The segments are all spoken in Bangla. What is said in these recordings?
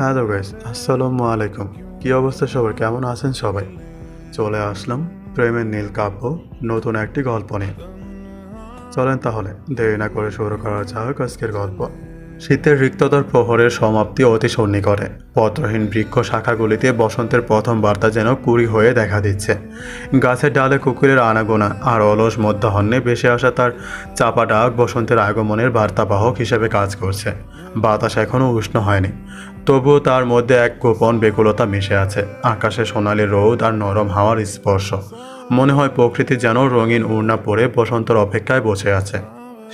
হ্যালো গাইস, আসসালামু আলাইকুম। কী অবস্থা সবার, কেমন আছেন সবাই? চলে আসলাম প্রেমের নীল কাব্য নতুন একটি গল্প নিয়ে। চলেন তাহলে দেরি না করে শুরু করা যাক আজকের গল্প। শীতের রিক্ততার প্রহরের সমাপ্তি অতি সন্নিকটে। পত্রহীন বৃক্ষ শাখাগুলিতে বসন্তের প্রথম বার্তা যেন কুড়ি হয়ে দেখা দিচ্ছে। গাছের ডালে কুকুরের আনাগোনা আর অলস মধ্যাহ্নে ভেসে আসা তার চাপা ডাক বসন্তের আগমনের বার্তাবাহক হিসেবে কাজ করছে। বাতাস এখনও উষ্ণ হয়নি, তবুও তার মধ্যে এক গোপন বেকুলতা মিশে আছে। আকাশে সোনালি রোদ আর নরম হাওয়ার স্পর্শ, মনে হয় প্রকৃতি যেন রঙিন ওড়না পরে বসন্তের অপেক্ষায় বসে আছে।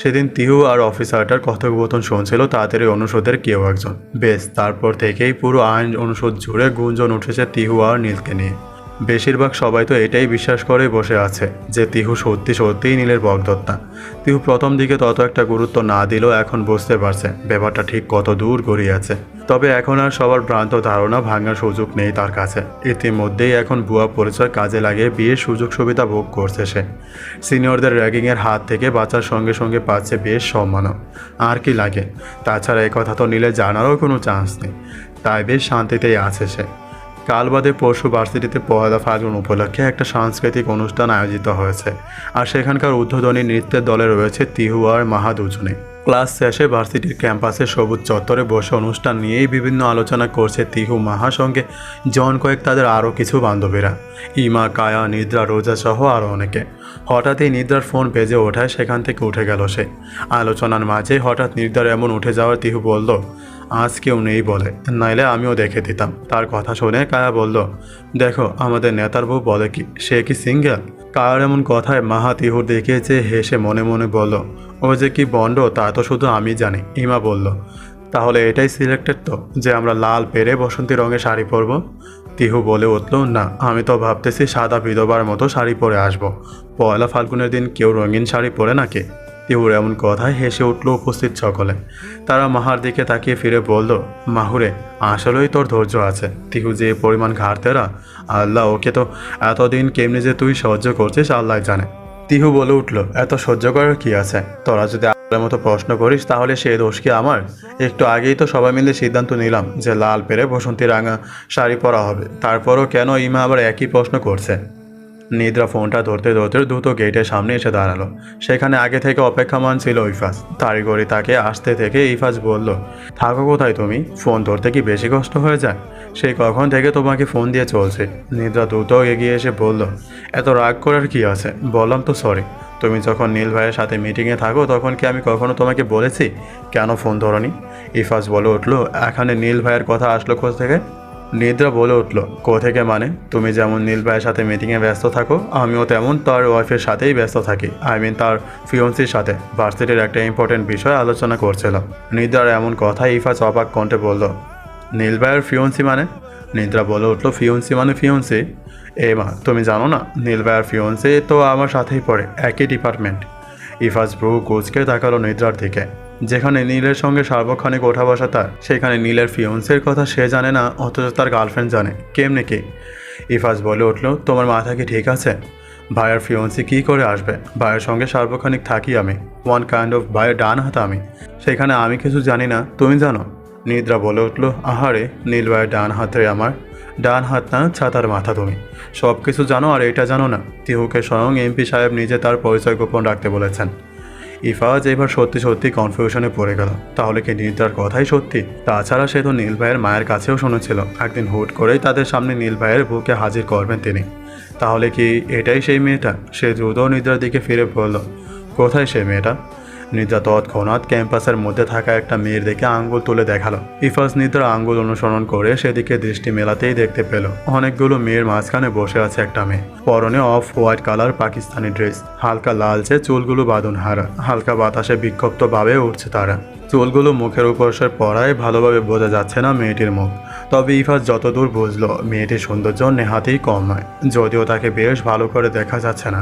সেদিন তিহু আর অফিসারটার কথোপকথন শুনছিল তাদের এই অনুষদের কেউ একজন। বেশ, তারপর থেকেই পুরো আইন অনুষদ জুড়ে গুঞ্জন উঠেছে তিহু আর নীলকে নিয়ে। বেশিরভাগ সবাই তো এটাই বিশ্বাস করে বসে আছে যে তিহু সত্যি সত্যিই নীলের বকদত্তা। তিহু প্রথম দিকে তত একটা গুরুত্ব না দিলেও এখন বুঝতে পারছে ব্যাপারটা ঠিক কত দূর গড়িয়ে আছে। তবে এখন আর সবার ভ্রান্ত ধারণা ভাঙার সুযোগ নেই তার কাছে। ইতিমধ্যেই এখন ভুয়া পরিচয় কাজে লাগিয়ে বিয়ের সুযোগ সুবিধা ভোগ করছে সে। সিনিয়রদের র্যাগিংয়ের হাত থেকে বাঁচার সঙ্গে সঙ্গে পাচ্ছে বেশ সম্মানও। আর কি লাগে? তাছাড়া এই কথা তো নীলে জানারও কোনো চান্স নেই, তাই বেশ শান্তিতেই আছে সে। কাল বাদে পরশু ভার্সিটিতে পয়লা ফাল্গুন উপলক্ষে একটা সাংস্কৃতিক অনুষ্ঠান আয়োজিত হয়েছে, আর সেখানকার উদ্বোধনী নৃত্যের দলে রয়েছে তিহু আর মাহা দুজনে। ক্লাস শেষে ভার্সিটির ক্যাম্পাসে সবুজ চত্বরে বসে অনুষ্ঠান নিয়েই বিভিন্ন আলোচনা করছে তিহু, মাহা, সঙ্গে জন কয়েক তাদের আরও কিছু বান্ধবীরা, ইমা, কায়া, নিদ্রা, রোজা সহ আরও অনেকে। হঠাৎই নিদ্রার ফোন বেজে ওঠায় সেখান থেকে উঠে গেল সে। আলোচনার মাঝে হঠাৎ নিদ্রার এমন উঠে যাওয়ার তিহু বলল, আজ কেউ নেই বলে, নাইলে আমিও দেখে দিতাম। তার কথা শুনে কায়া বলল, দেখো আমাদের নেতার বউ বলে কি, সে কি সিঙ্গেল? কায়ার এমন কথায় মাহা তিহুর দেখিয়েছে, হেসে মনে মনে বলল, ও যে কি বন্ড তা তো শুধু আমি জানি। ইমা বলল, তাহলে এটাই সিলেক্টেড তো, যে আমরা লাল পেরে বসন্তী রঙের শাড়ি পরব? তিহু বলে উঠল, না, আমি তো ভাবতেছি সাদা বিধবার মতো শাড়ি পরে আসব। পয়লা ফাল্গুনের দিন কেউ রঙিন শাড়ি পরে নাকি? তিহুর এমন কথায় হেসে উঠল উপস্থিত সকলে। তারা মাহার দিকে তাকিয়ে ফিরে বলল, মাহুরে, আসলেই তোর ধৈর্য আছে। তিহু যে পরিমাণ ঘাড়তেরা, আল্লাহ, ওকে তো এতদিন কেমনি যে তুই সহ্য করছিস আল্লাহ জানে। তিহু বলে উঠল, এত সহ্য করার কি আছে? তোরা যদি আগের মতো প্রশ্ন করিস তাহলে সে দোষ কি আমার? একটু আগেই তো সবাই মিলে সিদ্ধান্ত নিলাম যে লাল পেরে বসন্তী রাঙা শাড়ি পরা হবে। তারপরও কেন ইমা আবার একই প্রশ্ন করছে? নিদ্রা ফোনটা ধরতে ধরতে দ্রুত গেটের সামনে এসে দাঁড়ালো। সেখানে আগে থেকে অপেক্ষমান ছিল ইফাজ। তাড়িঘড়ি তাকে আসতে থেকে ইফাজ বলল, থাকো কোথায় তুমি? ফোন ধরতে কি বেশি কষ্ট হয়ে যায়? সেই কখন থেকে তোমাকে ফোন দিয়ে চলছে। নিদ্রা দ্রুত এগিয়ে এসে বলল, এত রাগ করার কি আছে? বললাম তো সরি। তুমি যখন নীল ভাইয়ের সাথে মিটিংয়ে থাকো তখন কি আমি কখনো তোমাকে বলেছি কেন ফোন ধরনি? ইফাজ বলে উঠল, এখানে নীল ভাইয়ের কথা আসলো কোথা থেকে? নিদ্রা বলে উঠল, থেকে মানে? তুমি যেমন নীল ভাইয়ের সাথে মিটিংয়ে ব্যস্ত থাকো, আমিও তেমন তার ওয়াইফের সাথেই ব্যস্ত থাকি। তার ফিয়ন্সির সাথে ভার্সিটির একটা ইম্পর্টেন্ট বিষয় আলোচনা করছিলাম। নিদ্রার এমন কথায় ইফাজ অবাক কণ্ঠে বলল, নীল ভাইয়ের ফিয়ন্সি মানে? নিদ্রা বলে উঠল, ফিয়ন্সি মানে ফিয়ন্সি? মা, তুমি জানো না নীল ভাইয়ের ফিয়ন্সি তো আমার সাথেই পড়ে, একই ডিপার্টমেন্ট। ইফাজ ব্রু কুচকে তাকালো নিদ্রার দিকে। যেখানে নীলের সঙ্গে সার্বক্ষণিক ওঠা বসা তার, সেখানে নীলের ফিয়ন্সের কথা সে জানে না, অথচ তার গার্লফ্রেন্ড জানে। কেমনে কি? ইফাজ বলে উঠল, তোমার মাথা কি ঠিক আছে? ভাইয়ের ফিয়ন্সি কী করে আসবে? ভাইয়ের সঙ্গে সার্বক্ষণিক থাকি আমি, ওয়ান কাইন্ড অফ ভাইয়ের ডান হাত আমি। সেখানে আমি কিছু জানি না, তুমি জানো? নিদ্রা বলে উঠল, আহারে, নীল ভাইয়ের ডান হাতে আমার। ডান হাত না, ছাতার মাথা তুমি। সব কিছু জানো আর এটা জানো না? তিহুকে স্বয়ং এমপি সাহেব নিজে তার পরিচয় গোপন রাখতে বলেছেন। ইফাজ এবার সত্যি সত্যি কনফিউশনে পড়ে গেল। তাহলে কি নিদ্রার কথাই সত্যি? তাছাড়া সে তো নীল ভাইয়ের মায়ের কাছেও শুনেছিল একদিন হুট করেই তাদের সামনে নীল ভাইয়ের বুকে হাজির করবেন তিনি। তাহলে কি এটাই সেই মেয়েটা? সে দ্রুত নিদ্রার দিকে ফিরে বলল, কোথায় সেই মেয়েটা? নিদ্রা তৎক্ষণাৎ ক্যাম্পাসের মধ্যে থাকা একটা মেয়ের দিকে আঙ্গুল তুলে দেখালো। ইফাজ নিদ্রার আঙ্গুল অনুসরণ করে সেদিকে দৃষ্টি মেলাতেই দেখতে পেল অনেকগুলো মেয়ের মাঝখানে বসে আছে একটা মেয়ে, পরনে off white colour Pakistani dress, হালকা লালচে, চুলগুলো বাঁধন হারা, হালকা বাতাসে বিক্ষিপ্তভাবে উঠছে তারা। চুলগুলো মুখের উপর সে পড়ায় ভালোভাবে বোঝা যাচ্ছে না মেয়েটির মুখ। তবে ইফাজ যতদূর বুঝলো মেয়েটির সৌন্দর্য নেহাতেই কম নয়। যদিও তাকে বেশ ভালো করে দেখা যাচ্ছে না,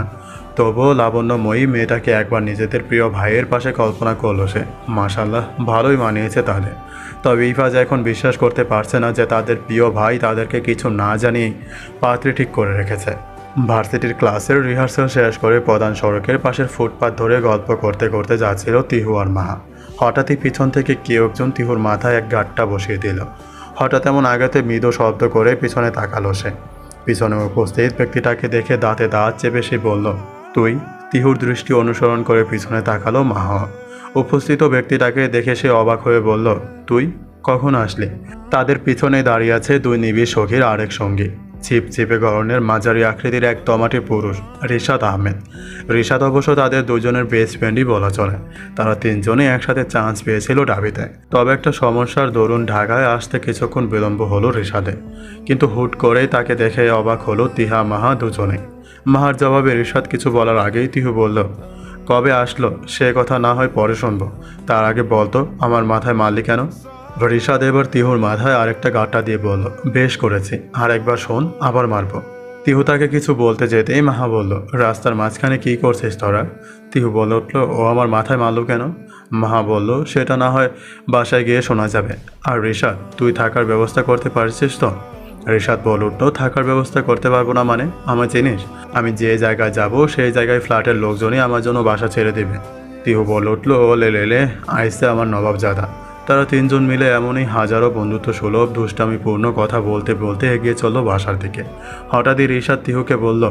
তবুও লাবণ্যময়ী মেয়েটাকে একবার নিজেদের প্রিয় ভাইয়ের পাশে কল্পনা করলো সে। মাশাল্লাহ, ভালোই মানিয়েছে তাদের। তবে ইফাজ এখন বিশ্বাস করতে পারছে না যে তাদের প্রিয় ভাই তাদেরকে কিছু না জানিয়ে পাত্রী ঠিক করে রেখেছে। ভার্সিটির ক্লাসের রিহার্সাল শেষ করে প্রধান সড়কের পাশের ফুটপাথ ধরে গল্প করতে করতে যাচ্ছিল তিহু আর মাহা। হঠাৎই পিছন থেকে কেউ একজন তিহুর মাথায় এক গাঁটটা বসিয়ে দিল। হঠাৎ এমন আঘাতে মৃদু শব্দ করে পিছনে তাকালো সে। পিছনে উপস্থিত ব্যক্তিটাকে দেখে দাঁতে দাঁত চেপে সে বলল, তুই? তিহুর দৃষ্টি অনুসরণ করে পিছনে তাকালো মাহা। উপস্থিত ব্যক্তিটাকে দেখে সে অবাক হয়ে বলল, তুই কখন আসলি? তাদের পিছনে দাঁড়িয়ে আছে দুই নিবিড় সখীর আরেক সঙ্গী, ছিপছিপে গড়নের মাঝারি আকৃতির এক তমাটি পুরুষ, রিশাদ আহমেদ। রিশাদ অবশ্য তাদের দুজনের বেস্ট ফ্রেন্ডই বলা চলে। তারা তিনজনই একসাথে চান্স পেয়েছিল ডাবিতে। তবে একটা সমস্যার দরুন ঢাকায় আসতে কিছুক্ষণ বিলম্ব হলো রিশাদে। কিন্তু হুট করেই তাকে দেখে অবাক হলো তিহা মাহা দুজনেই। মাহার জবাবে রিশাদ কিছু বলার আগেই তিহু বলল, কবে আসলো সে কথা না হয় পরে শুনবো, তার আগে বলতো আমার মাথায় মারলি কেন? রিশাদ এবার তিহুর মাথায় আরেকটা গাঁটটা দিয়ে বলল, বেশ করেছি, আর একবার শোন, আবার মারবো। তিহু তাকে কিছু বলতে যেতেই মাহা বলল, রাস্তার মাঝখানে কী করছিস তোরা? তিহু বলে উঠল, ও আমার মাথায় মারল কেন? মাহা বলল, সেটা না হয় বাসায় গিয়ে শোনা যাবে। আর রিশাদ, তুই থাকার ব্যবস্থা করতে পারছিস তো? রিশাদ বলে উঠল, থাকার ব্যবস্থা করতে পারবো না মানে? আমার জিনিস, আমি যে জায়গায় যাব সেই জায়গায় ফ্ল্যাটের লোকজনই আমার জন্য বাসা ছেড়ে দেবে। তিহু বলে উঠল, ও লে আইসে আমার নবাবজাদা। তারা তিনজন মিলে এমনই হাজারো বন্ধুত্ব সুলভ দুষ্টামিপূর্ণ কথা বলতে বলতে এগিয়ে চলল বাসার দিকে। হঠাৎই রিশাদ তিহুকে বলল,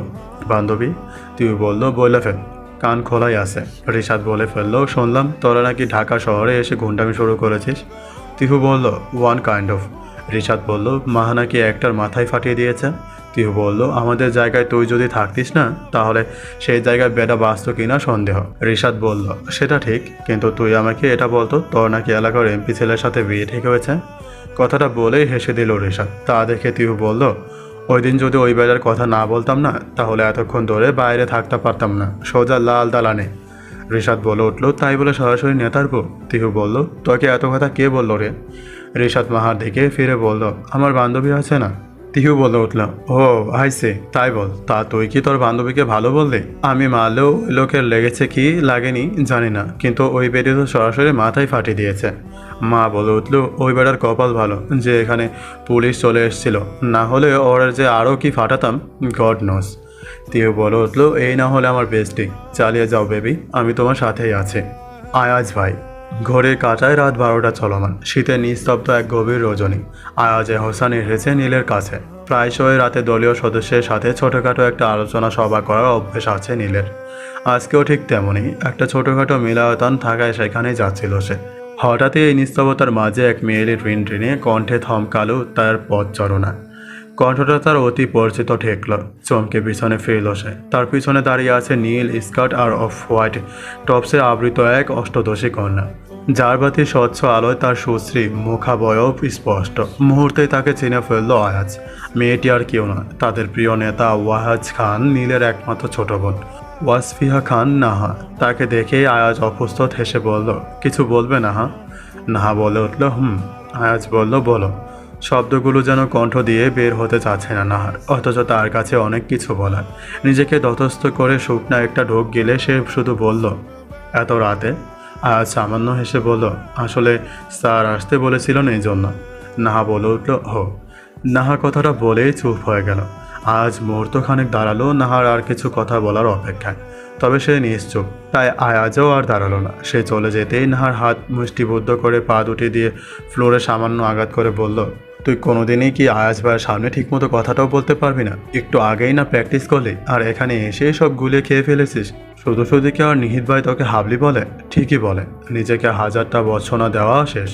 বান্ধবী? তিহু বলল, বলে ফেল, কান খোলাই আছে। রিশাদ বলে ফেলল, শুনলাম তোরা নাকি ঢাকা শহরে এসে গুন্ডামি শুরু করেছিস। তিহু বলল, ওয়ান কাইন্ড অফ। রিশাদ বলল, মাহা নাকি একটার মাথায় ফাটিয়ে দিয়েছে। তিহু বলল, আমাদের জায়গায় তুই যদি থাকতিস না তাহলে সেই জায়গায় বেটা বাঁচত কিনা সন্দেহ। রিশাদ বলল, সেটা ঠিক, কিন্তু তুই আমাকে এটা বলতো তোর নাকি এলাকার এমপি ছেলের সাথে বিয়ে ঠিক হয়েছে। কথাটা বলেই হেসে দিল রিশাদ। তা দেখে তিহু বলল, ওই দিন যদি ওই বেলার কথা না বলতাম না তাহলে এতক্ষণ ধরে বাইরে থাকতে পারতাম না, সোজা লাল দালানে। রিশাদ বলে উঠল, তাই বলে সরাসরি নেতার বউ? তিহু বলল, তোকে এত কথা কে বলল রে? রিশাদ মাহার দিকে ফিরে বলল, আমার বান্ধবী আছে না। তিহু বলে উঠল, ও আইসে, তাই বল, তা তুই কি তোর বান্ধবীকে ভালো বললি? আমি মারলেও ওই লোকের লেগেছে কি লাগেনি জানি না, কিন্তু ওই বেডি তো সরাসরি মাথায় ফাটিয়ে দিয়েছে। মা বলে উঠল, ওই বেড়ার কপাল ভালো যে এখানে পুলিশ চলে এসেছিল, না হলে ওর যে আরও কি ফাটাতাম, গড নোস। তিহু বলে উঠল, এই না হলে আমার বেস্টি, চালিয়ে যাও বেবি, আমি তোমার সাথেই আছি। আয়াজ ভাই। ঘড়ির কাঁটায় রাত 12টা চলমান, শীতের নিস্তব্ধ এক গভীর রজনী। আয়াজ হোসেন এসেছে নীলের কাছে। প্রায়শই রাতে দলীয় সদস্যের সাথে ছোটোখাটো একটা আলোচনা সভা করার অভ্যেস আছে নীলের। আজকেও ঠিক তেমনই একটা ছোটোখাটো মিলায়তন থাকায় সেখানেই যাচ্ছিল সে। হঠাৎই এই নিস্তব্ধতার মাঝে এক মেয়েলি ঋণে কণ্ঠে থমকালো তার পথচরণা। কণ্ঠটা তার অতি পরিচিত ঠেকল। চমকে পিছনে ফিরল সে। তার পিছনে দাঁড়িয়ে আছে নীল স্কার্ট আর অফ হোয়াইট টপসে আবৃত এক অষ্টদশী কন্যা, যার বাতি স্বচ্ছ আলোয় তার সুশ্রী মুখাবয়ব স্পষ্ট। মুহূর্তেই তাকে চিনে ফেলল আয়াজ। মেয়েটি আর কেউ নয়, তাদের প্রিয় নেতা ওয়াহাজ খান নীলের একমাত্র ছোট বোন ওয়াসফিহা খান নাহা। তাকে দেখেই আয়াজ অপ্রস্তুত হেসে বলল, কিছু বলবে নাহা? নাহা বলে উঠল, আয়াজ বলল, বলো। শব্দগুলো যেন কণ্ঠ দিয়ে বের হতে চাচ্ছে না নাহার, অথচ তার কাছে অনেক কিছু বলার। নিজেকে তটস্থ করে শুকনা একটা ঢোক গেলে সে শুধু বলল, এত রাতে? আজ সামান্য হেসে বলল, আসলে স্যার আসতে বলেছিলেন এই জন্য। নাহা বলে উঠল, হো। নাহা কথাটা বলেই চুপ হয়ে গেল। আজ মুহূর্তখানেক দাঁড়ালো নাহার আর কিছু কথা বলার অপেক্ষায়, তবে সে নিশ্চুপ। তাই আয়াজও আর দাঁড়ালো না। সে চলে যেতেই নাহার হাত মুষ্টিবদ্ধ করে পা দুটি দিয়ে ফ্লোরে সামান্য আঘাত করে বলল, তুই কোনোদিনই কি আয়াজ ভাইয়ের সামনে ঠিকমতো কথাটাও বলতে পারবি না? একটু আগেই না প্র্যাকটিস করলি, আর এখানে এসে সব গুলিয়ে খেয়ে ফেলেছিস। শুধু শুধু কি আর নিহিত ভাই তোকে হাবলি বলে? ঠিকই বলে, নিজেকে হাজারটা বর্ষনা দেওয়া শেষ।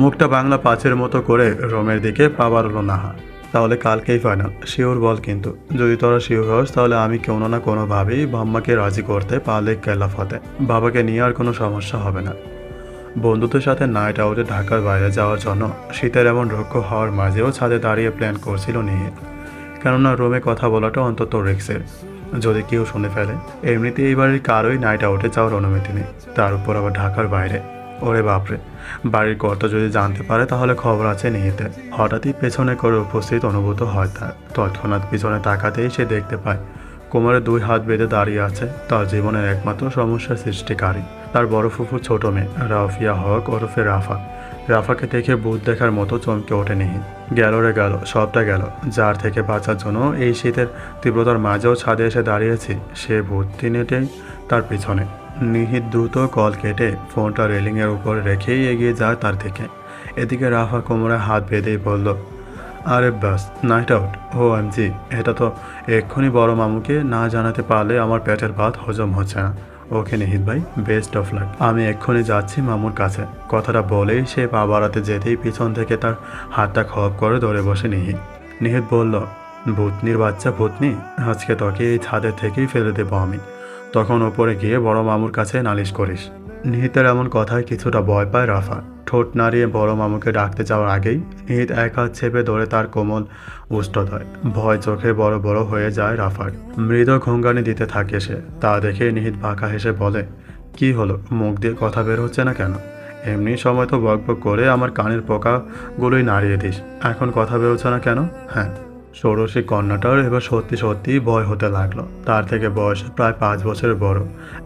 মুখটা বাংলা পাঁচের মতো করে রোমের দিকে পা বাড়ালো নাহা। তাহলে কালকেই ফাইনাল, শিওর বল কিন্তু। যদি তোরা শিওর হস তাহলে আমি কোনো না কোনোভাবেই বাম্মাকে রাজি করতে পারলে কেলাফতে বাবাকে নিয়ে আর কোনো সমস্যা হবে না। বন্ধুদের সাথে নাইট আউটে ঢাকার বাইরে যাওয়ার জন্য শীতের এমন রুক্ষ হওয়ার মাঝেও ছাদে দাঁড়িয়ে প্ল্যান করছিল নিহিত। কেননা রুমে কথা বলাটা অন্তত রিক্সের, যদি কেউ শুনে ফেলে। এমনিতে এই বাড়ির কারোই নাইট আউটে যাওয়ার অনুমতি নেই, তার উপর আবার ঢাকার বাইরে। ওরে বাপরে, বাড়ির কর্তা যদি জানতে পারে তাহলে খবর আছে নিহিতে। হঠাৎই পেছনে করে উপস্থিত অনুভূত হয় তার। তৎক্ষণাৎ পিছনে তাকাতেই সে দেখতে পায় কোমরে দুই হাত বেঁধে দাঁড়িয়ে আছে তার জীবনের একমাত্র সমস্যার সৃষ্টিকারী, তার বড় ফুফু ছোট মেয়ে রাফিয়া হক ওরফে রাফা। রাফাকে দেখে ভূত দেখার মতো চমকে ওঠে নিহিত। গেল রে গেল, সবটা গেল। যার থেকে বাঁচার জন্য এই শীতের তীব্রতার মাঝেও ছাদে এসে দাঁড়িয়েছি, সে ভূত তিনেটেই তার পিছনে। নিহিত দ্রুত কল কেটে ফোনটা রেলিংয়ের উপরে রেখেই এগিয়ে যায় তার দিকে। এদিকে রাফা কোমরে হাত বেঁধেই বলল, আরে বাস, নাইট আউট। ও এমজি, এটা তো এক্ষুনি বড় মামুকে না জানাতে পারলে আমার পেটের ভাত হজম হচ্ছে না। ওকে নিহিত ভাই, বেস্ট অফ লাক। আমি এক্ষুনি যাচ্ছি মামুর কাছে। কথাটা বলেই সে পা বাড়াতে যেতেই পিছন থেকে তার হাতটা খপ করে ধরে বসে নিহিত। নিহিত বলল, ভূতনির বাচ্চা ভূতনি, আজকে তোকে এই ছাদের থেকেই ফেলে দেবো আমি। তখন ওপরে গিয়ে বড় মামুর কাছে নালিশ করিস। নিহিতের এমন কথায় কিছুটা ভয় পায় রাফা। ঠোঁট নাড়িয়ে বড় মামুকে ডাকতে যাওয়ার আগেই নিহিত এক হাত চেপে ধরে তার কোমল উষ্ঠদয়। ভয় চোখে বড় বড় হয়ে যায় রাফার। মৃদু ঘুঙ্গানি দিতে থাকে সে। তা দেখে নিহিত বাঁকা হেসে বলে, কি হলো, মুখ দিয়ে কথা বের হচ্ছে না কেন? এমনি সময় তো বকবক করে আমার কানের পোকাগুলোই নাড়িয়ে দিস, এখন কথা বেরোচ্ছে না কেন? হ্যাঁ। ষোড়শী কন্যাটার এবার সত্যি সত্যি ভয় হতে লাগলো। তার থেকে বয়স প্রায় 5 বছরের বড়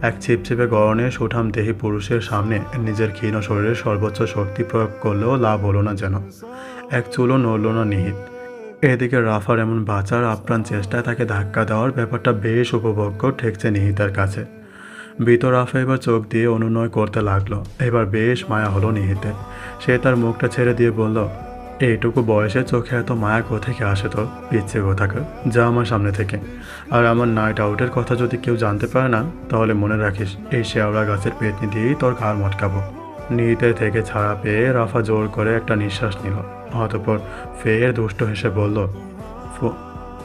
এক ছিপছিপে গড়নে সুঠাম দেহী পুরুষের সামনে নিজের ক্ষীণ শরীরের সর্বোচ্চ শক্তি প্রয়োগ করলেও লাভ হলো না যেন। এক চুলও নড়ল না নিহিত। এদিকে রাফার এমন বাঁচার আপ্রাণ চেষ্টায় তাকে ধাক্কা দেওয়ার ব্যাপারটা বেশ উপভোগ্য ঠেকছে নিহিতার কাছে। ভীত রাফা এবার চোখ দিয়ে অনুনয় করতে লাগলো। এবার বেশ মায়া হলো নিহিতে। সে তার মুখটা ছেড়ে দিয়ে বলল, এইটুকু বয়সে চোখে এত মায়া কোথেকে আসে তোর, পিচ্ছে কোথাকার, যা আমার সামনে থেকে। আর আমার নাইট আউটের কথা যদি কেউ জানতে পারে না, তাহলে মনে রাখিস এই শেওড়া গাছের পেতনি দিয়েই তোর ঘাড় মটকাবো। নিহিতের থেকে ছাড়া পেয়ে রাফা জোর করে একটা নিঃশ্বাস নিল। অতঃপর ফের দুষ্ট হেসে বলল,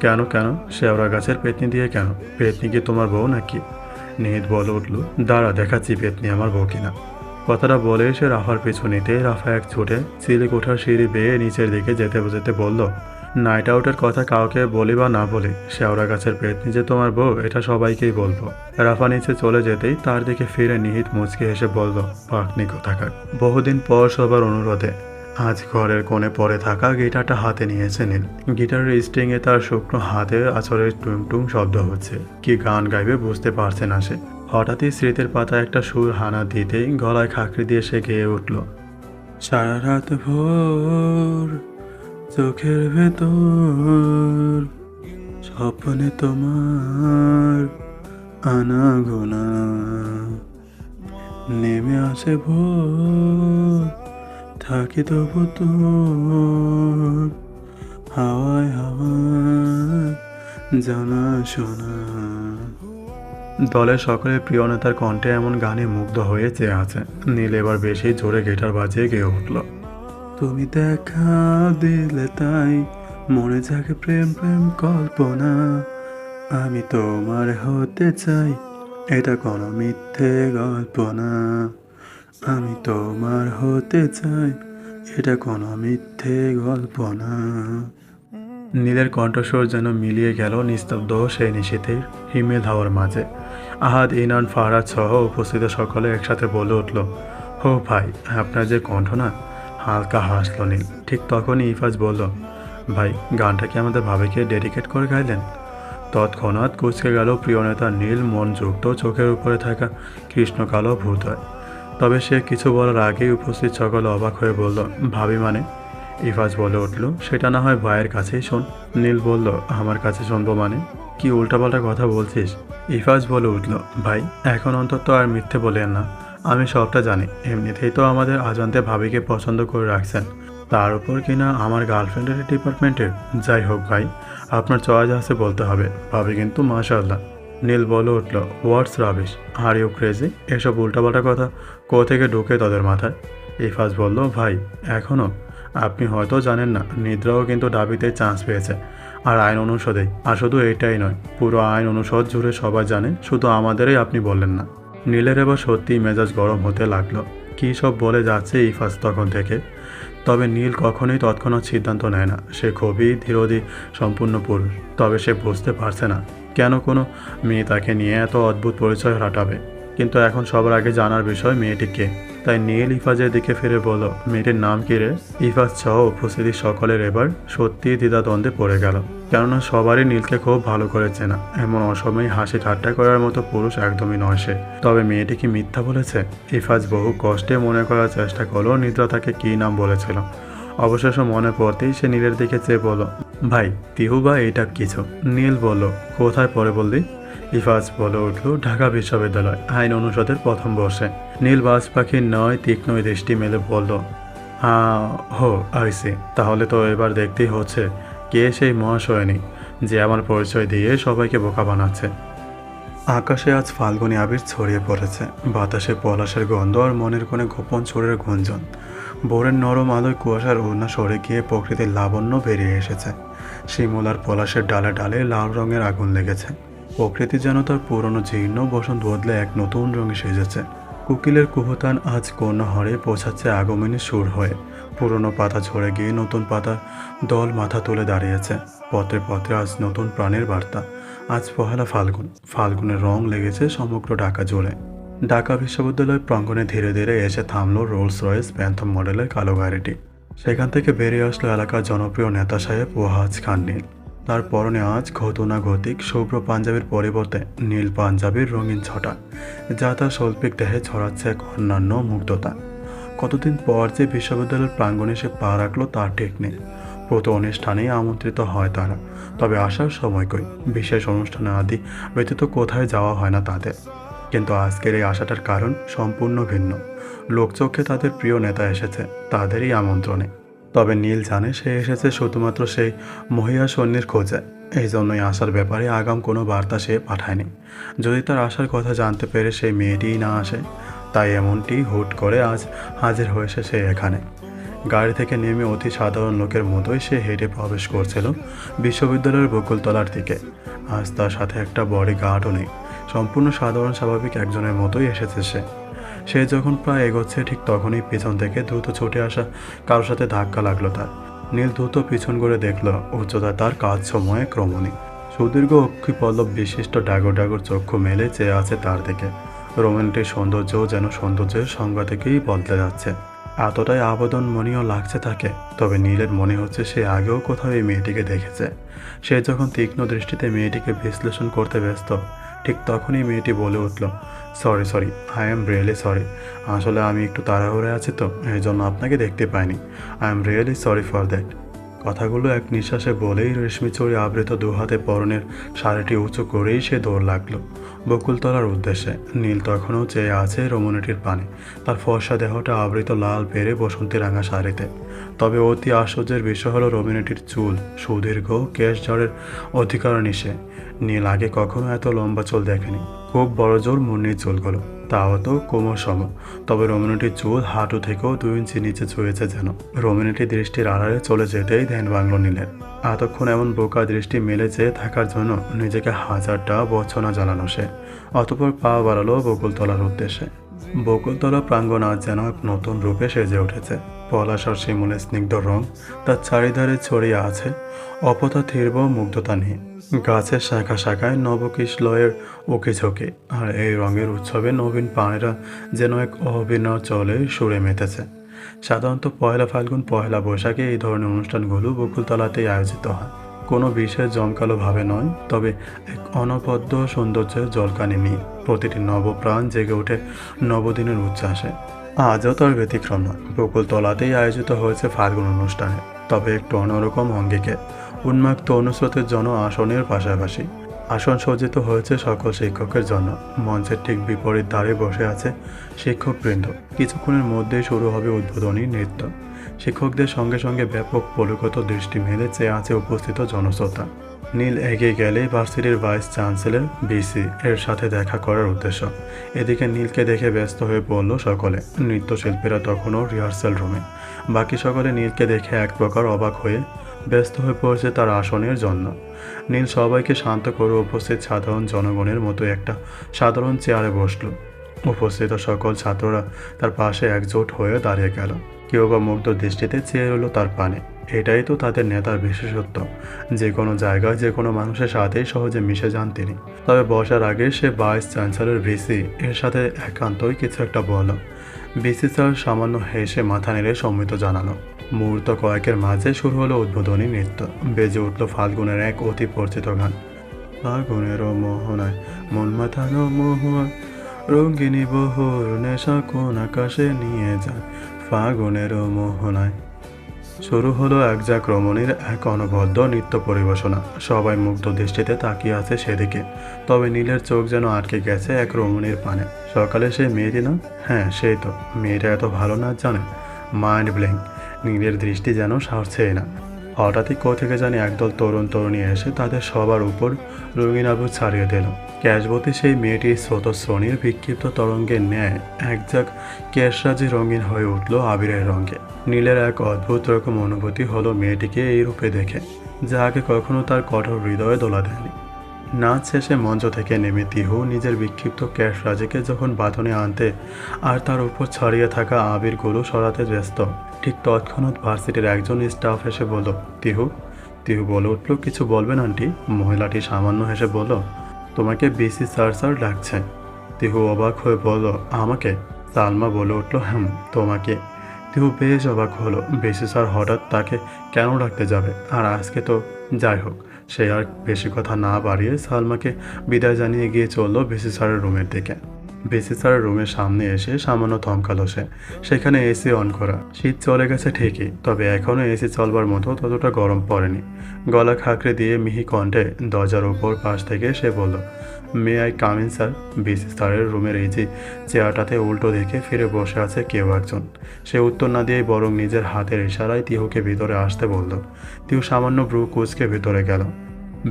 কেন কেন, শেওড়া গাছের পেতনি দিয়ে কেন? পেতনি কি তোমার বউ নাকি? নিহিত বলে উঠল, দাঁড়া দেখাচ্ছি পেতনি আমার বউ কিনা। কথাটা বলে সে রাফার পিছু নিতে রাফা এক ছুটে সিলিক ওঠার সিঁড়ি বেয়ে নিচের দিকে যেতে যেতে বলল, নাইট আউটের কথা কাউকে বলি বা না বলি, শেওড়া গাছের পেতনি যে তোমার বউ এটা সবাইকেই বলবো। রাফা নিচে চলে যেতেই তার দিকে ফিরে নিহিত মুচকে হেসে বলল, পাকনি কোথাকার। বহুদিন পর সবার অনুরোধে আজ ঘরের কোণে পড়ে থাকা গিটারটা হাতে নিয়েছে নীল। গিটারের স্ট্রিংয়ে তার শুকনো হাতে আছরের টুং টুং শব্দ হচ্ছে। কি গান গাইবে বুঝতে পারছে না সে। হঠাৎই স্মৃতির পাতায় একটা সুর হানা দিতেই গলায় খাকরি দিয়ে সে গেয়ে উঠল, সারা রাত ভোর চোখের ভেতর স্বপ্নে তোমার আনাগোনা নেমে আসে ভোর, থাকি তবু তোর হাওয়ায় হাওয়ায় জানা শোনা। দলের সকলের প্রিয় নেতার কণ্ঠে এমন গানে মুগ্ধ হয়ে চেয়ে আছে। নীল এবার বেশি জোরে গিটার বাজিয়ে গেয়ে উঠল, তুমি দেখা দিলে তাই মনে জাগে প্রেম প্রেম কল্পনা, আমি তোমার হতে চাই, এটা কোনো মিথ্যে গল্প না, আমি তোমার হতে চাই, এটা কোনো মিথ্যে গল্প না। নীলের কণ্ঠস্বর যেন মিলিয়ে গেল নিস্তব্ধ সেই নিশীথের হিমেল হাওয়ার মাঝে। আহাদ, ইনান, ফারহাদ সহ উপস্থিত সকলে একসাথে বলে উঠল, হো ভাই, আপনার যে কণ্ঠ না। হালকা হাসল নীল। ঠিক তখনই ইফাজ বলল, ভাই, গানটা কি আমাদের ভাবিকে ডেডিকেট করে গাইলেন? তৎক্ষণাৎ কুচকে গেল প্রিয় নেতা নীল। মন যুক্ত চোখের উপরে থাকা কৃষ্ণকালো ভূত হয়। তবে সে কিছু বলার আগেই উপস্থিত সকলে অবাক হয়ে বলল, ভাবি মানে? ইফাজ বলে উঠল, সেটা না হয় ভাইয়ের কাছেই শোন। নীল বলল, আমার কাছে শুনবো মানে? কি উল্টাপাল্টা কথা বলছিস? ইফাজ বলে উঠল, ভাই, এখন অন্তত আর মিথ্যে বলেন না। আমি সবটা জানি। এমনিতেই তো আমাদের আজান্তে ভাবিকে পছন্দ করে রাখছেন, তার উপর কিনা আমার গার্লফ্রেন্ডের ডিপার্টমেন্টের। যাই হোক ভাই, আপনার চয়েস আছে বলতে হবে। ভাবি কিন্তু মাশাআল্লাহ। নীল বলে উঠল, হোয়াটস রাবিশ, আর ইউ ক্রেজি? এসব উল্টাপাল্টা কথা থেকে ঢুকে তাদের মাথায়? ইফাজ বলল, ভাই, এখনও আপনি হয়তো জানেন না, নিদ্রাও কিন্তু দাবিতে চান্স পেয়েছে, আর আইন অনুষদেই। আর শুধু এইটাই নয়, পুরো আইন অনুষদ জুড়ে সবাই জানে, শুধু আমাদেরই আপনি বললেন না। নীলের এবার সত্যিই মেজাজ গরম হতে লাগলো। কী সব বলে যাচ্ছে ইফাজ তখন থেকে। তবে নীল কখনোই তৎক্ষণাৎ সিদ্ধান্ত নেয় না। সে খুবই ধীরধী সম্পূর্ণ পুরুষ। তবে সে বুঝতে পারছে না কেন কোনো মেয়ে তাকে নিয়ে এত অদ্ভুত পরিচয় হাঁটাবে। কিন্তু এখন সবার আগে জানার বিষয় মেয়েটি কে। তাই নীল ইফাজের দিকে ফিরে বলল, মেয়েটির নাম কি রে? ইফাজ সহ উপস্থিতি সকলের এবার সত্যিই দ্বিধাদ্বন্দ্বে পড়ে গেল। কেননা সবারই নীলকে খুব ভালো করে চেনা। এমন অসময়ে হাসি ঠাট্টা করার মতো পুরুষ একদমই নয় সে। তবে মেয়েটি কি মিথ্যা বলেছে? ইফাজ বহু কষ্টে মনে করার চেষ্টা করলো নিদ্রা তাকে কী নাম বলেছিল। অবশেষে মনে পড়তেই সে নীলের দিকে চেয়ে বলল, ভাই, তিহু বা এইটা কিছু? নীল বলল, কোথায় পড়ে বললি? ইফাজ বলে উঠল, ঢাকা বিশ্ববিদ্যালয় আইন অনুষদের প্রথম বর্ষে। নীল বাজ পাখির নয় তীক্ষ্ণ দৃষ্টি মেলে বলল, হ্যাঁ, হো আইসি। তাহলে তো এবার দেখতেই হচ্ছে কে সেই মহাশয়নী যে আমার পরিচয় দিয়ে সবাইকে বোকা বানাচ্ছে। আকাশে আজ ফাল্গুনী আবির ছড়িয়ে পড়েছে, বাতাসে পলাশের গন্ধ আর মনের কোণে গোপন সুরের গুঞ্জন। ভোরের নরম আলোয় কুয়াশার ওড়না সরে গিয়ে প্রকৃতির লাবণ্য বেরিয়ে এসেছে। শিমুল আর পলাশের ডালে ডালে লাল রঙের আগুন লেগেছে। প্রকৃতি যেন তার পুরনো জীর্ণ বসন্ত বদলে এক নতুন রঙে সেজেছে। কোকিলের কুহুতান আজ কোন হরে পৌঁছাচ্ছে আগমনী সুর হয়ে। পুরনো পাতা ঝরে গিয়ে নতুন পাতা দল মাথা তুলে দাঁড়িয়েছে। পত্রে পত্রে আজ নতুন প্রাণের বার্তা। আজ পহেলা ফাল্গুন, ফাল্গুনের রং লেগেছে সমগ্র ঢাকা জুড়ে। ঢাকা বিশ্ববিদ্যালয় প্রাঙ্গণে ধীরে ধীরে এসে থামলো রোলস রয়েস প্যান্থম মডেলের কালো গাড়িটি। সেখান থেকে বেরিয়ে আসলো এলাকার জনপ্রিয় নেতা সাহেব ওয়াহাজ খান নীল। তার পরনে আজ ঘটনাগতিক শুভ্র পাঞ্জাবির পরিবর্তে নীল পাঞ্জাবির রঙিন ছটা, যা তার শৈল্পিক দেহে ছড়াচ্ছে এক অন্যান্য মুগ্ধতা। কতদিন পর যে বিশ্ববিদ্যালয়ের প্রাঙ্গণে সে পা রাখলো তার ঠিক নেই। প্রতি অনুষ্ঠানেই আমন্ত্রিত হয় তারা, তবে আসার সময় কই, বিশেষ অনুষ্ঠানে আদি ব্যতীত কোথায় যাওয়া হয় না তাদের। কিন্তু আজকের এই আশাটার কারণ সম্পূর্ণ ভিন্ন। লোকচক্ষে তাদের প্রিয় নেতা এসেছে তাদেরই আমন্ত্রণে। তবে নীল জানে সে এসেছে শুধুমাত্র সেই মহিয়া সৈন্যের খোঁজে। এই জন্যই আসার ব্যাপারে আগাম কোনো বার্তা সে পাঠায়নি। যদি তার আসার কথা জানতে পেরে সেই মেয়েটিই না আসে, তাই এমনটি হুট করে আজ হাজির হয়েছে সে এখানে। গাড়ি থেকে নেমে অতি সাধারণ লোকের মতোই সে হেঁটে প্রবেশ করছিল বিশ্ববিদ্যালয়ের বকুলতলার দিকে। আজ তার সাথে একটা বডি গার্ডও নেই। সম্পূর্ণ সাধারণ স্বাভাবিক একজনের মতোই এসেছে সে। সে যখন প্রায় এগোচ্ছে ঠিক তখনই পিছন থেকে দ্রুত ছুটে আসা কারোর সাথে ধাক্কা লাগলো তার। নীল দ্রুত পিছন করে দেখল উচ্চতা তার কাজ সময়ে ক্রমণী। সুদীর্ঘ অক্ষি পল্লব বিশিষ্ট ডাগর ডাগর চক্ষু মেলে চেয়ে আছে তার দিকে। রোমান্টিক সৌন্দর্যও যেন সৌন্দর্যের সংজ্ঞা থেকেই বদলে যাচ্ছে। এতটাই আবেদনমনীয় লাগছে তাকে। তবে নীলের মনে হচ্ছে সে আগেও কোথাও এই মেয়েটিকে দেখেছে। সে যখন তীক্ষ্ণ দৃষ্টিতে মেয়েটিকে বিশ্লেষণ করতে ব্যস্ত, ঠিক তখনই মেয়েটি বলে উঠল, sorry sorry, I am really sorry. আসলে আমি একটু তাড়াহুড়ে আছি তো, এই জন্য আপনাকে দেখতে পাইনি। I am really sorry for that. কথাগুলো এক নিঃশ্বাসে বলেই রেশমি চড়ি আবৃত দুহাতে পরনের শাড়িটি উঁচু করেই সে দৌড় লাগলো বকুলতলার উদ্দেশ্যে। নীল তখনও চেয়ে আছে রমণীটির পানে, তার ফর্সা দেহটা আবৃত লাল পেরে বসন্তী রাঙা শাড়িতে। তবে অতি আশ্চর্যের বিষয় হলো রমণীটির চুল সুদীর্ঘ, কেশ ঝড়ের অধিকারণী সে। নীল আগে কখনো এত লম্বা চুল দেখেনি। খুব বড় জোর মুন্নির চুলগুলো, তাও তো কোমর সম। তবে রমণীটির চুল হাঁটু থেকেও 2 ইঞ্চি নিচে ছুঁয়েছে যেন। রমণীটি দৃষ্টির আড়ালে চলে যেতেই ধ্যান ভাঙল নীলের। এতক্ষণ এমন বোকা দৃষ্টি মেলে চেয়ে থাকার জন্য নিজেকে হাজারটা বছনা জ্বালানো সে। অতঃপর পা বাড়ালো বকুলতলার উদ্দেশ্যে। বকুলতলা প্রাঙ্গণ আজ যেন এক নতুন রূপে সেজে উঠেছে। পলাশ আর শিমুলের স্নিগ্ধ রং তার চারিধারে ছড়িয়ে আছে, অপথা থির্ব মুগ্ধতা নিয়ে। গাছের শাখা শাখায় নবকিশলয়ের উকি ঝোঁকে, আর এই রঙের উৎসবে নবীন প্রাণীরা যেন এক অভিনয় চলে সুরে মেতেছে। সাধারণত পয়লা ফাল্গুন, পয়লা বৈশাখে এই ধরনের অনুষ্ঠানগুলো বকুলতলাতেই আয়োজিত হয়। কোনো বিশেষ জমকালোভাবে নয়, তবে এক অনবদ্য সৌন্দর্যের জলকানি নিয়ে প্রতিটি নবপ্রাণ জেগে ওঠে নবদিনের উচ্ছ্বাসে। আজও তার ব্যতিক্রম নয়। বকুলতলাতেই আয়োজিত হয়েছে ফাল্গুন অনুষ্ঠানে, তবে একটু অন্যরকম অঙ্গিকে। উন্মাক্ত অনুস্রোতের জন্য আসনের পাশাপাশি আসন সজ্জিত হয়েছে সকল শিক্ষকের জন্য। মঞ্চের ঠিক বিপরীত ধারে বসে আছে শিক্ষকবৃন্দ। কিছুক্ষণের মধ্যেই শুরু হবে উদ্বোধনী নৃত্য। শিক্ষকদের সঙ্গে সঙ্গে ব্যাপক পরিগত দৃষ্টি মেলে চেয়ে আছে উপস্থিত জনশ্রোতা। নীল এগিয়ে গেলে ভার্সিটির ভাইস চ্যান্সেলর বিসি এর সাথে দেখা করার উদ্দেশ্য। এদিকে নীলকে দেখে ব্যস্ত হয়ে পড়ল সকলে। নৃত্যশিল্পীরা তখনও রিহার্সাল রুমে। বাকি সকলে নীলকে দেখে এক প্রকার অবাক হয়ে ব্যস্ত হয়ে পড়েছে তার আসনের জন্য। নীল সবাইকে শান্ত করে উপস্থিত সাধারণ জনগণের মতো একটা সাধারণ চেয়ারে বসল। উপস্থিত সকল ছাত্ররা তার পাশে একজোট হয়ে দাঁড়িয়ে গেল। কেউ বা মুগ্ধ দৃষ্টিতে চেয়ে রইল তার পানে। এটাই তো তাদের নেতার বিশেষত্ব, যে কোনো জায়গায় যে কোনো মানুষের সাথেই সহজে মিশে যান তিনি। তবে বসার আগে সে ভাইস চ্যান্সেলর ভিসি এর সাথে একান্তই কিছু একটা বলল। ভিসি স্যার সামান্য হেসে মাথা নেড়ে সম্মত জানালো। মুহূর্ত কয়েকের মাঝে শুরু হলো উদ্বোধনী নৃত্য। বেজে উঠল ফাল্গুনের এক অতি পরিচিত গান। ফাল্গুনেরও মোহনায় মন মাথানো মহুয়া, রঙ্গিনী বহুর নেশা কোন আকাশে নিয়ে যায়, ফাল্গুনেরও মোহনায়। শুরু হলো একঝাঁক রমণীর এক অনবদ্য নৃত্য পরিবেশনা। সবাই মুগ্ধ দৃষ্টিতে তাকিয়ে আছে সেদিকে। তবে নীলের চোখ যেন আটকে গেছে এক রমণীর পানে। সকালে সেই মেয়েটি না? হ্যাঁ, সেই তো। মেয়েটা এত ভালো নাচ জানে, মাইন্ড ব্ল্যাঙ্ক। নীলের দৃষ্টি যেন সারছেই না। হঠাৎই কোথেকে জানি একদল তরুণ তরুণী এসে তাদের সবার উপর রঙিন আবু ছাড়িয়ে দিল। ক্যাশবতী সেই মেয়েটির স্রোতস্বনির বিক্ষিপ্ত তরঙ্গের ন্যায় একঝাঁক কেশরাজি রঙিন হয়ে উঠল আবিরের রঙে। নীলের এক অদ্ভুত রকম অনুভূতি হলো মেয়েটিকে এই রূপে দেখে, যা আগে কখনো তার কঠোর হৃদয়ে দোলা দেয়নি। নাচ শেষে মঞ্চ থেকে নেমে তিহু নিজের বিক্ষিপ্ত ক্যাশরাজিকে যখন বাঁধনে আনতে আর তার উপর ছড়িয়ে থাকা আবিরগুলো সরাতে ব্যস্ত, ঠিক তৎক্ষণাৎ ভার্সিটির একজন স্টাফ এসে বলল, তিহু। তিহু বলে উঠল, কিছু বলবেন আন্টি? মহিলাটি সামান্য হেসে বলল, তোমাকে বিসি স্যার স্যার ডাকছে। তিহু অবাক হয়ে বলল, আমাকে? সালমা বলে উঠল, তোমাকে। তিহু বেশ অবাক হলো, বিসি স্যার হঠাৎ তাকে কেন ডাকতে যাবে? আর আজকে তো যাই হোক, সে আর বেশি কথা না বাড়িয়ে সালমাকে বিদায় জানিয়ে গিয়ে চলল বিসি স্যারের রুমের দিকে। বিসি স্যারের রুমের সামনে এসে সামান্য থমকালো সে। সেখানে এসি অন করা। শীত চলে গেছে ঠিকই, তবে এখনও এসি চলবার মতো ততটা গরম পড়েনি। গলা খাঁকড়ে দিয়ে মিহি কণ্ঠে দরজার উপর পাশ থেকে সে বলল, may I come in sir? VC স্যারের রুমের এই যে চেয়ারটাতে উল্টো দেখে ফিরে বসে আছে কেউ একজন। সে উত্তর না দিয়েই বরং নিজের হাতের ইশারায় তিহুকে ভিতরে আসতে বলল। তিহু সামান্য ব্রু কুচকে ভিতরে গেল।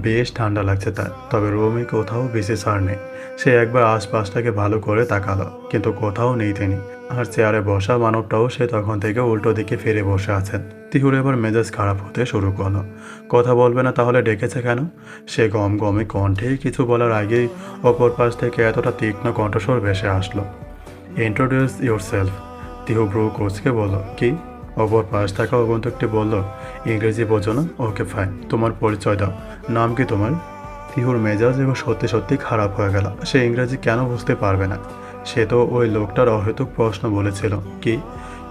বেশ ঠান্ডা লাগছে তার, তবে রুমে কোথাও বিসি স্যার নেই। সে একবার আশপাশটাকে ভালো করে তাকালো, কিন্তু কোথাও নেই তিনি। আর চেয়ারে বসা মানবটাও সে তখন থেকে উল্টো দিকে ফিরে বসে আছেন। তিহুর এবার মেজাজ খারাপ হতে শুরু করলো। কথা বলবে না তাহলে ডেকেছে কেন? সে গমগমে কণ্ঠে কিছু বলার আগেই অপর পাশ থেকে এতটা তীক্ষ্ণ কণ্ঠস্বর ভেসে আসলো, introduce your self. Tihu Bru কোচকে বলল, কি? অপর পাশ থাকা আগন্তুকটি বলল, ইংরেজি বোঝো না? ওকে ফাইন, তোমার পরিচয় দাও। নাম কি তোমার? তিহুর মেজাজ এবার সত্যি সত্যি খারাপ হয়ে গেল। সে ইংরেজি কেন বুঝতে পারবে না? সে তো ওই লোকটার অহেতুক প্রশ্ন বলেছিল। কি?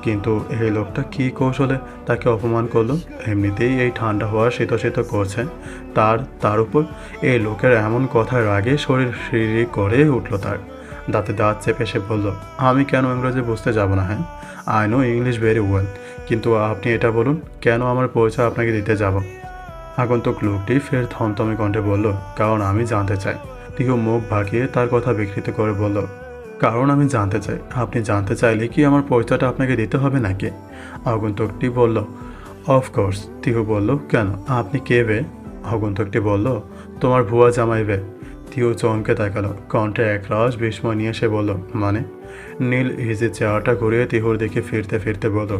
কিন্তু এই লোকটা কি কৌশলে তাকে অপমান করলো? এমনিতেই এই ঠান্ডা হওয়া শীত শীত করছে, তার উপর এই লোকের এমন কথার আগে শরীর শিরি করে উঠল তার। দাঁতে দাঁত চেপে সে বলল, আমি কেন ইংরেজি বুঝতে যাব না? হ্যাঁ, I know English very well, কিন্তু আপনি এটা বলুন, কেন আমার পরিচয় আপনাকে দিতে যাব? আগন্তুক লোকটি ফের থমথমে কণ্ঠে বলল, কারণ আমি জানতে চাই। তিহু মুখ ভাগিয়ে তার কথা বিকৃত করে বলল, কারণ আমি জানতে চাই? আপনি জানতে চাইলে কি আমার পরিচয়টা আপনাকে দিতে হবে নাকি? আগন্তুকটি বলল, অফকোর্স। তিহু বলল, কেন, আপনি কে বে? আগন্তুকটি বলল, তোমার ভুয়া জামাই বে। তিহু চমকে তাকালো, কণ্ঠে একরাশ বিস্ময় নিয়ে সে বলল, মানে? নীল ইজি চেয়ারটা ঘুরিয়ে তিহুর দিকে ফিরতে ফিরতে বলল,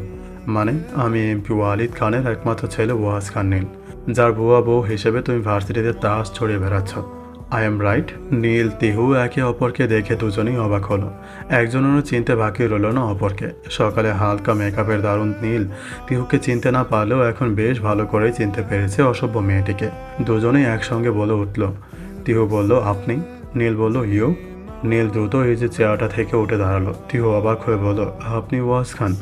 মানে আমি এমপি ওয়ালিদ খানের একমাত্র ছেলে ওয়াজ খান নীল, যার ভুয়া বউ হিসেবে তুমি ভার্সিটিতে তাস ছড়িয়ে বেড়াচ্ছ। I am right? Neel Tihu একে অপরকে দেখে দুজনেই অবাক হলো। একজনেরও চিনতে বাকি রইল না অপরকে। সকালে হালকা মেকআপের দারুণ নীল তিহুকে চিনতে না পারলেও এখন বেশ ভালো করেই চিনতে পেরেছে অসভ্য মেয়েটিকে। দুজনেই একসঙ্গে বলে উঠল। তিহু বলল, আপনি? নীল বলল, ইউ। নীল দ্রুত এই যে চেয়ারটা থেকে উঠে দাঁড়ালো। তিহু অবাক হয়ে বলল, আপনি ওয়াজ খান?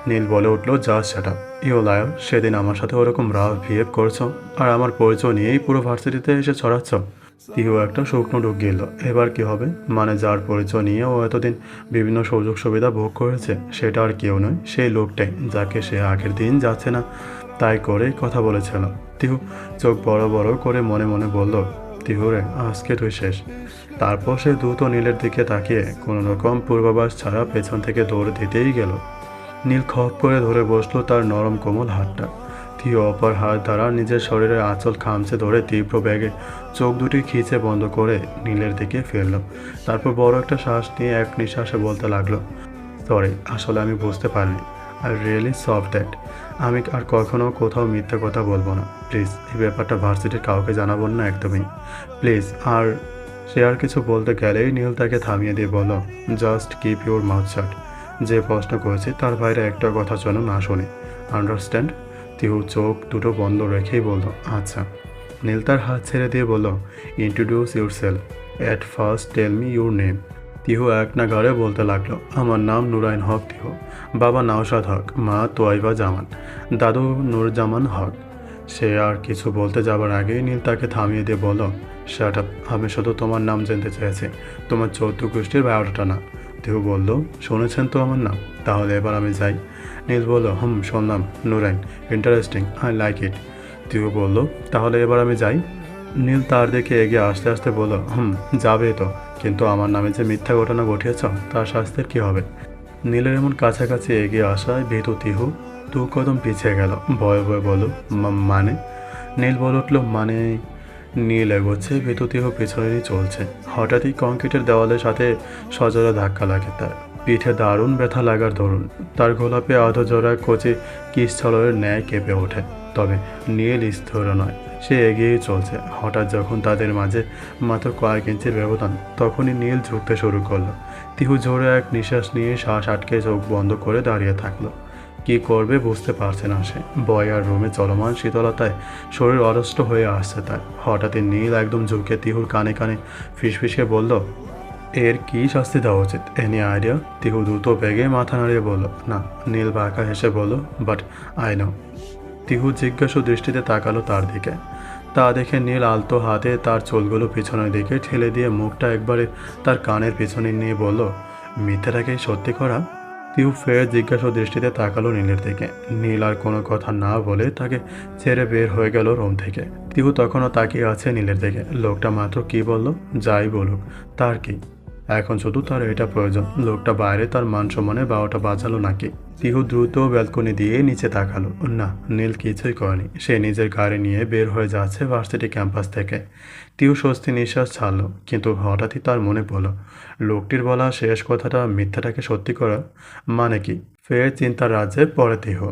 নীল বলে উঠল, just shut up you liar. সেদিন আমার সাথে ওরকম রাফ বিহেভ করছো, আর আমার পরিচয় নিয়েই পুরো ভার্সিটিতে এসে ছড়াচ্ছ। তিহু একটা শুকনো ঢুক গেল। এবার কি হবে? মানে যার পরিচয় নিয়ে ও এতদিন বিভিন্ন সুযোগ সুবিধা ভোগ করেছে, সেটা আর কেউ নয়, সেই লোকটাই যাকে সে আগের দিন যাচ্ছে না তাই করে কথা বলেছিল। তিহু চোখ বড় বড় করে মনে মনে বলল, তিহু রে, আজকে তুই শেষ। তারপর সে দ্রুত নীলের দিকে তাকিয়ে কোনো রকম পূর্বাভাস ছাড়া পেছন থেকে দৌড় দিতেই গেল। নীল খপ করে ধরে বসলো তার নরম কোমল হাতটা। তিহু অপর হাত দ্বারা নিজের শরীরের আঁচল খামচে ধরে তীব্র বেগে চোখ দুটি খিঁচে বন্ধ করে নীলের দিকে ফিরল। তারপর বড় একটা শ্বাস নিয়ে এক নিঃশ্বাসে বলতে লাগলো, সরি, আসলে আমি বুঝতে পারিনি। I really soft that. আমি আর কখনো কোথাও মিথ্যে কথা বলবো না। প্লিজ এই ব্যাপারটা ভার্সিটির কাউকে জানাবেন না একদমই, প্লিজ। আর সে আর কিছু বলতে গেলেই নীল তাকে থামিয়ে দিয়ে বলল, জাস্ট কিপ ইউর মাউথ শাট। যে প্রশ্ন করেছি তার বাইরে একটা কথা যেন না শুনি, আন্ডারস্ট্যান্ড? তিহু চোখ দুটো বন্ধ রেখেই বলল, আচ্ছা। নীল তার হাত ছেড়ে দিয়ে বলল, introduce yourself. At first tell me your name. Tihu এক নাগাড়ে বলতে লাগলো, আমার নাম নুরাইন হক তিহু। বাবা নওশাদ হক, মা তোয়াইবা জামান, দাদু নুরজামান হক। সে আর কিছু বলতে যাবার আগেই নীল তাকে থামিয়ে দিয়ে বলল, শাট আপ, আমি শুধু তোমার নাম জানতে চেয়েছি, তোমার 14 গোষ্ঠীর বায়োডাটা না। তিহু বলল, শুনেছেন তো আমার নাম, তাহলে এবার আমি যাই। নীল বলল, শুনলাম, Nurain, interesting, I like it. Tihu বলল, তাহলে এবার আমি যাই। নীল তার দিকে এগিয়ে আসতে আসতে বলল, যাবে তো, কিন্তু আমার নামে যে মিথ্যা ঘটনা ঘটিয়েছ তার শাস্তির কী হবে? নীলের এমন কাছাকাছি এগিয়ে আসায় ভীতু তিহু দু কদম পিছিয়ে গেল, ভয়ে ভয়ে বলল, মানে? নীল বলে উঠল, মানে? নীল এগোচ্ছে, বিদ্যুতীয় পেছনে নিয়ে চলছে। হঠাৎই কংক্রিটের দেওয়ালের সাথে সজোরে ধাক্কা লাগে তার। পিঠে দারুণ ব্যথা লাগার দরুন তার গোলাপে আধজোড়া কচি কিশছলরের ন্যায় কেঁপে ওঠে। তবে নীল স্থির নয়, সে এগিয়েই চলছে। হঠাৎ যখন তাদের মাঝে মাত্র কয়েক ইঞ্চির ব্যবধান, তখনই নীল ঝুঁকতে শুরু করলো। তিহু জোরে এক নিঃশ্বাস নিয়ে শ্বাস আটকে চোখ বন্ধ করে দাঁড়িয়ে থাকলো। কি করবে বুঝতে পারছে না সে। বয়ার রুমে চলমান শীতলতায় শরীর অরষ্ট হয়ে আসছে তার। হঠাৎই নীল একদম ঝুঁকে তিহুর কানে কানে ফিসফিসে বলল, এর কি শাস্তি দেওয়া উচিত? Any idea? তিহু দ্রুত বেগে মাথা নাড়িয়ে বলল, না। নীল বাঁকা হেসে বলল, বাট আই নো। তিহু জিজ্ঞাসু দৃষ্টিতে তাকালো তার দিকে। তা দেখে নীল আলতো হাতে তার চুলগুলো পিছনের দিকে ঠেলে দিয়ে মুখটা একবারে তার কানের পিছনে নিয়ে বলল, মিথ্যাটাকে সত্যি করা? তিহু ফের জিজ্ঞাসু দৃষ্টিতে তাকালো নীলের দিকে। নীল আর কোনো কথা না বলে তাকে ছেড়ে বের হয়ে গেল রুম থেকে। তিহু তখনও তাকিয়ে আছে নীলের দিকে। লোকটা মাত্র কি বলল? যাই বলুক, তার কি? এখন শুধু তার এটা প্রয়োজন, লোকটা বাইরে তার মান সম্মানে 12টা বাজালো নাকি? তিহু দ্রুত ব্যালকনি দিয়ে নিচে তাকালো। না, নীল কিছুই করেনি। সে নিজের গাড়ি নিয়ে বের হয়ে যাচ্ছে ভার্সিটি ক্যাম্পাস থেকে। তিহু স্বস্তি নিঃশ্বাস ছাড়ল, কিন্তু হঠাৎই তার মনে পড়ল, লোকটির বলা শেষ কথাটা মিথ্যাটাকে সত্যি করা মানে কি? ফের চিন্তার রাজ্যে পড়ে তিহু।